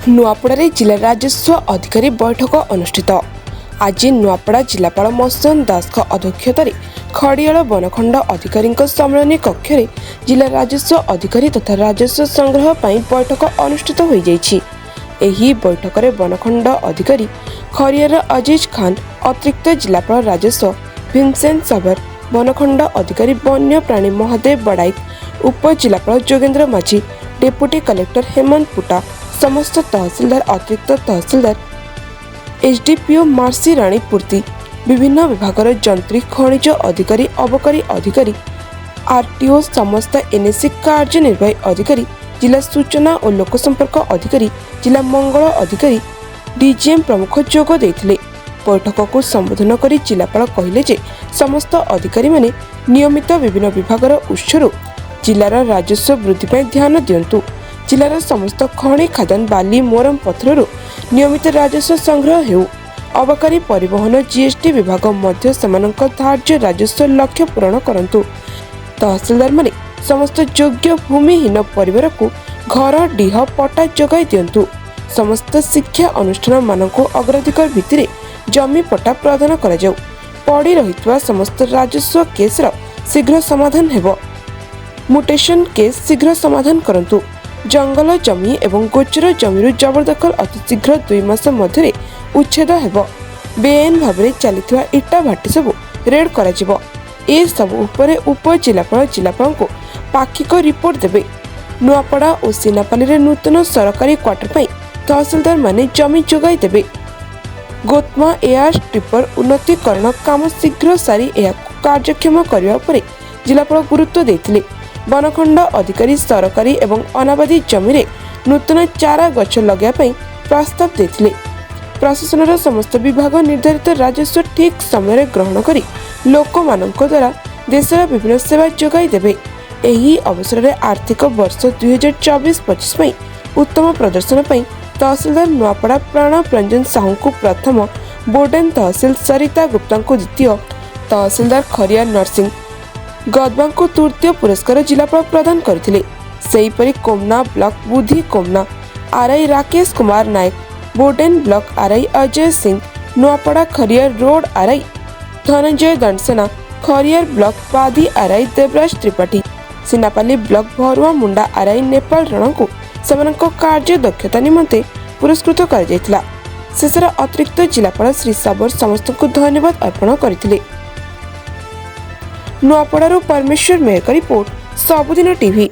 नुआपड़ा जिला राजस्व अधिकारी बैठक अनुष्ठित। आज नुआपड़ा जिलापाल मसंत दास अध्यक्षत खड़ियाल वनखंड अधिकारी सम्मेलन कक्ष में जिला राजस्व अधिकारी तथा राजस्व संग्रह पर बैठक अनुष्ठित हो जाइछि। एही बैठक में वनखंड अधिकारी खड़ियाल अजीज खान, अतिरिक्त जिलापाल राजस्व भीमसेन सबर, वनखंड अधिकारी वन्य प्राणी महादेव बड़ाई, उप जिलापाल जोगेन्द्र माझी, डेप्यूटी कलेक्टर हेमंत पुटा, समस्त तहसीलदार, अतिरिक्त तहसीलदार, एसडीपीओ मार्सी राणी पूर्ति, विभिन्न विभागर जंत्री, खनिज अधिकारी, अबकारी अधिकारी, आरटीओ, समस्त एनएसी कार्यनिर्वाही अधिकारी, जिला सूचना और लोकसंपर्क अधिकारी, जिला मंगल अधिकारी, डीजीएम प्रमुख जोग देथिले। बैठक को संबोधन करी जिलापाल कहिले जे समस्त अधिकारी माने नियमित विभिन्न विभागर उत्सरू जिलार राजस्व वृद्धि पर ध्यान दियंतु। जिलार समस्त खनि खादान, बाली, मोरम पत्थरରୁ नियमित राजस्व संग्रह हेउ। अबकारी, परिवहन, जीएसटी विभाग मध्य सेमानक धार्य राजस्व लक्ष्य पूरण करंतु। तहसीलदार माने समस्त योग्य भूमिहीन परिवार को घर, डीह, पट्टा जोगाई दियंतु। समस्त शिक्षा अनुष्ठान मानक अग्राधिकार भित्तिरे जमी पट्टा प्रदान करा जाउ। पड़ी रहितवा समस्त राजस्व केसर शीघ्र समाधान हेबो। म्यूटेशन केस शीघ्र समाधान करंतु। जंगल जमी एवं गोचर जमीरु जबरदखल अति शीघ्र 2 मास मध्य उच्छेद हेबो। बेआईन भाव चलता इटा भाटी सब रेड करा जिवो। ए सब उपरे उप जिलापाल को पाक्षिक रिपोर्ट देबे। नुआपड़ा और सीनापाली नूतन सरकारी क्वार्टर पर तहसीलदार माने जमी जोगाई देबे। गोतमा एयर स्ट्रिपर उन्नतीकरण काम शीघ्र सारी कार्यक्षम करने पर जिलापाल गुरुत्व देथिले। वनखंड अधिकारी सरकारी एवं अनाबादी जमी नूतन चारा गछ लगाई प्रस्ताव देथिले। प्रशासन समस्त विभाग निर्धारित राजस्व ठीक समय ग्रहण करी लोक मानक द्वारा देशर विभिन्न सेवा जोगाई देबे। एही अवसर में आर्थिक वर्ष 2024-25 उत्तम प्रदर्शन पर तहसीलदार नुआपड़ा प्राणव रंजन साहू को प्रथम, बोर्डेन तहसील सरिता गुप्ता को द्वितीय, तहसीलदार खरियाल नरसिंह गदबा को तृतीय पुरस्कार जिलापाल प्रदान करथिले। सेहीपरि Komna block Budhi Komna RI Rakesh Kumar Nayak, Boden block RI Ajay Singh, Nuapada Khariar road RI Dhananjay Dandasena, Khariar block Padi RI Devraj Tripathi, Sinapali block Bharua Munda RI Nepal रण को सेमानक कार्य दक्षता निमंते पुरस्कृत कर जायतिला। शेषर अतिरिक्त जिलापाल श्री साबर समस्त को धन्यवाद अर्पण करथिले। नुआपड़ारू परमेश्वर मेहर का रिपोर्ट, सबुदिन टीवी।